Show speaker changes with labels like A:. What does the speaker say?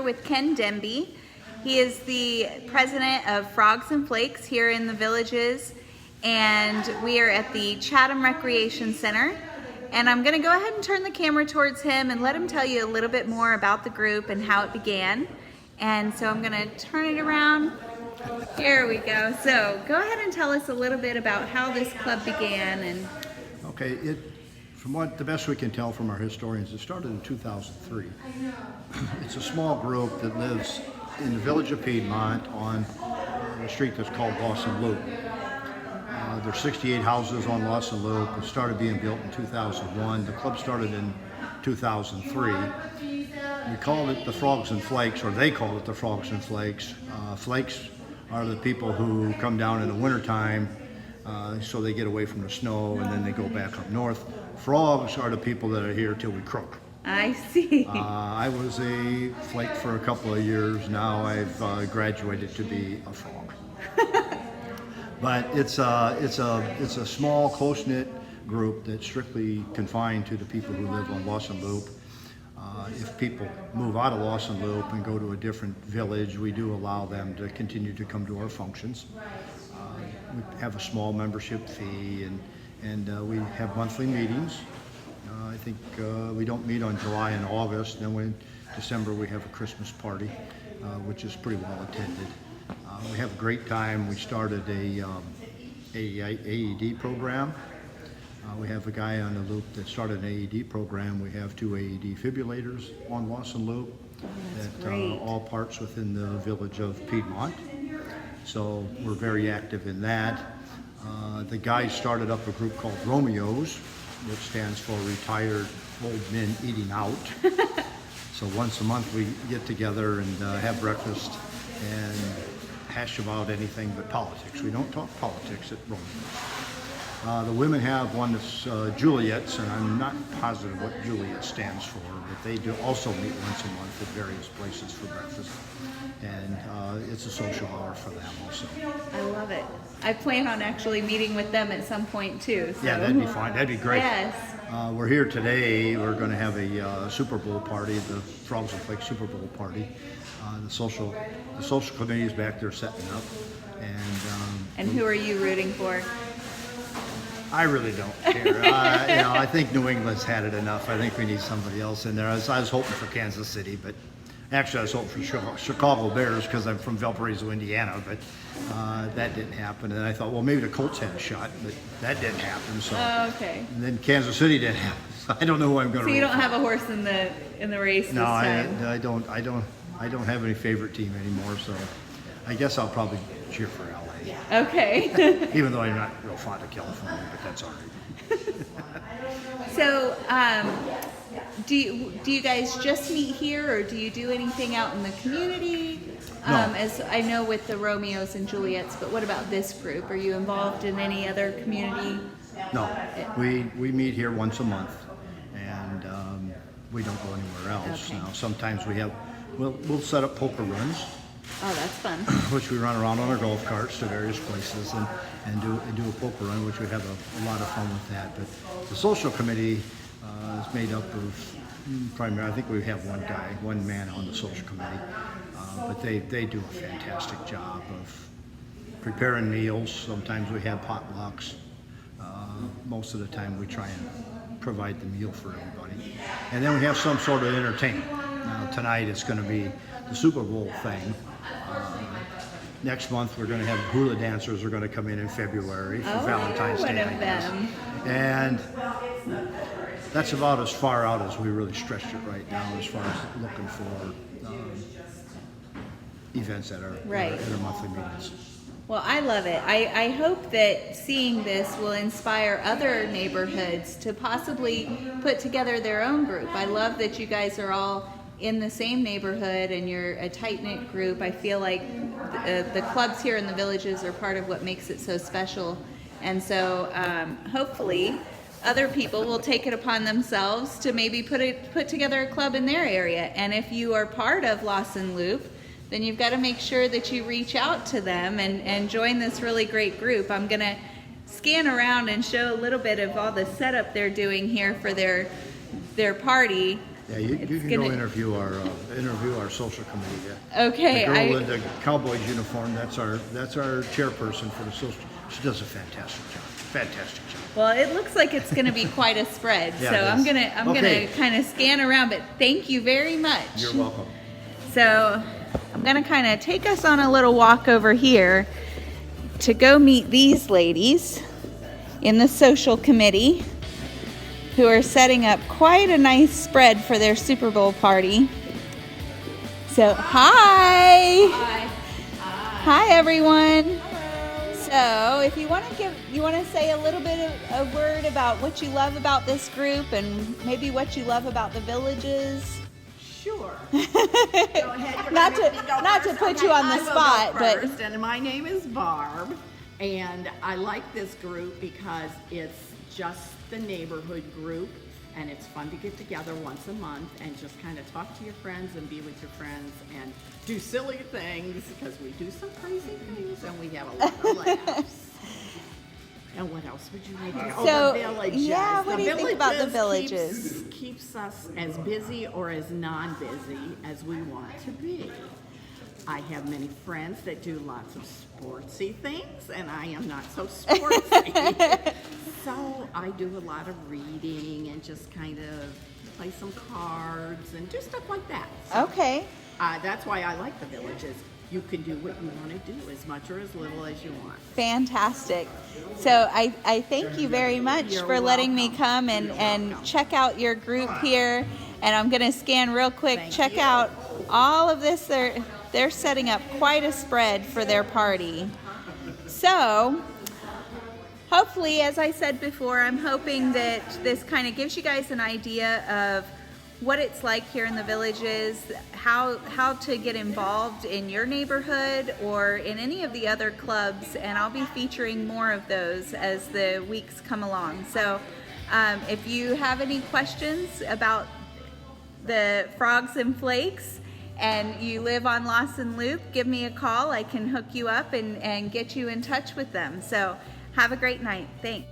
A: with Ken Demby. He is the president of Frogs and Flakes here in the Villages, and we are at the Chatham Recreation Center. And I'm gonna go ahead and turn the camera towards him and let him tell you a little bit more about the group and how it began. And so I'm gonna turn it around. Here we go. So go ahead and tell us a little bit about how this club began. And
B: okay, from what the best we can tell from our historians, it started in 2003. It's a small group that lives in the village of Piedmont on a street that's called Lawson Loop. There's 68 houses on Lawson Loop. It started being built in 2001. The club started in 2003. We called it the Frogs and Flakes, or they called it the Frogs and Flakes. Flakes are the people who come down in the wintertime so they get away from the snow and then they go back up north. Frogs are the people that are here till we croak.
A: I see.
B: I was a flake for a couple of years. Now I've graduated to be a frog. But it's a small, close-knit group that's strictly confined to the people who live on Lawson Loop. If people move out of Lawson Loop and go to a different village, we do allow them to continue to come to our functions. We have a small membership fee, and we have monthly meetings. I think we don't meet on July and August. Then in December we have a Christmas party, which is pretty well attended. We have a great time. We started a AED program. We have a guy on the loop that started an AED program. We have 2 AED defibrillators on Lawson Loop that all parts within the village of Piedmont. So we're very active in that. The guys started up a group called Romeos, which stands for Retired Old Men Eating Out. So once a month we get together and have breakfast and hash about anything but politics. We don't talk politics at Romeos. The women have one that's Juliet's, and I'm not positive what Juliet stands for, but they do also meet once a month at various places for breakfast. And it's a social hour for them also.
A: I love it. I plan on actually meeting with them at some point too. So.
B: Yeah, that'd be fine. That'd be great.
A: Yes.
B: We're here today. We're going to have a Super Bowl party, the Frogs and Flakes Super Bowl party. The social committee is back there setting up.
A: And who are you rooting for?
B: I really don't care. I think New England's had it enough. I think we need somebody else in there. I was hoping for Kansas City, but actually I was hoping for Chicago Bears because I'm from Valparaiso, Indiana, but that didn't happen. And I thought, well, maybe the Colts had a shot, but that didn't happen. So.
A: Oh, okay.
B: And then Kansas City didn't happen. So I don't know who I'm going to.
A: So you don't have a horse in the race this time?
B: No, I don't have any favorite team anymore. So I guess I'll probably cheer for LA.
A: Okay.
B: Even though I'm not real fond of California, but that's all right.
A: So, do you guys just meet here, or do you do anything out in the community?
B: No.
A: As I know with the Romeos and Juliets, but what about this group? Are you involved in any other community?
B: No, we meet here once a month, and we don't go anywhere else.
A: Okay.
B: Now, sometimes we'll set up poker runs.
A: Oh, that's fun.
B: Which we run around on our golf carts to various places and do a poker run, which we have a lot of fun with that. But the social committee is made up of primarily, I think we have one man on the social committee, but they do a fantastic job of preparing meals. Sometimes we have potlucks. Most of the time we try and provide the meal for everybody. And then we have some sort of entertainment. Now tonight it's going to be the Super Bowl thing. Next month we're going to have hula dancers are going to come in February for Valentine's Day, I guess. And that's about as far out as we really stretched it right now as far as looking for events at our monthly meetings.
A: Well, I love it. I hope that seeing this will inspire other neighborhoods to possibly put together their own group. I love that you guys are all in the same neighborhood and you're a tight-knit group. I feel like the clubs here in the Villages are part of what makes it so special. And so hopefully other people will take it upon themselves to maybe put together a club in their area. And if you are part of Lawson Loop, then you've got to make sure that you reach out to them and join this really great group. I'm going to scan around and show a little bit of all the setup they're doing here for their party.
B: Yeah, you
A: It's
B: can
A: gonna-
B: go interview our social committee.
A: Okay,
B: The girl in the Cowboys uniform, that's our chairperson for the social. She does a fantastic job. Fantastic job.
A: Well, it looks like it's going to be quite a spread,
B: Yeah,
A: so
B: it
A: I'm
B: is.
A: gonna
B: Okay.
A: kind of scan around. But thank you very much.
B: You're welcome.
A: So I'm gonna kind of take us on a little walk over here to go meet these ladies in the social committee who are setting up quite a nice spread for their Super Bowl party. So hi. Hi everyone. So if you want to say a little bit of a word about what you love about this group and maybe what you love about the villages.
C: Sure. Go ahead. You're
A: Not
C: gonna
A: to-
C: make me go
A: not to
C: first?
A: put
C: Okay,
A: you on the
C: I will go
A: spot, but-
C: first, and my name is Barb, and I like this group because it's just the neighborhood group, and it's fun to get together once a month and just kind of talk to your friends and be with your friends and do silly things, because we do some crazy things and we have a lot of laughs. And what else would you like to know?
A: So,
C: The villages.
A: yeah, what
C: The
A: do you think about the
C: villages keeps us as busy or as non-busy as we want to be. I have many friends that do lots of sportsy things, and I am not so sportsy. So I do a lot of reading and just kind of play some cards and do stuff like that. So,
A: Okay.
C: that's why I like the villages. You can do what you want to do, as much or as little as you want.
A: Fantastic. So I thank you very much
C: You're
A: for letting me
C: welcome.
A: come
C: You're
A: and
C: welcome.
A: check out your group here. And I'm going to scan real quick,
C: Thank
A: check
C: you.
A: out all of this. They're setting up quite a spread for their party. So hopefully, as I said before, I'm hoping that this kind of gives you guys an idea of what it's like here in the villages, how to get involved in your neighborhood or in any of the other clubs, and I'll be featuring more of those as the weeks come along. So if you have any questions about the Frogs and Flakes and you live on Lawson Loop, give me a call. I can hook you up and get you in touch with them. So have a great night. Thanks.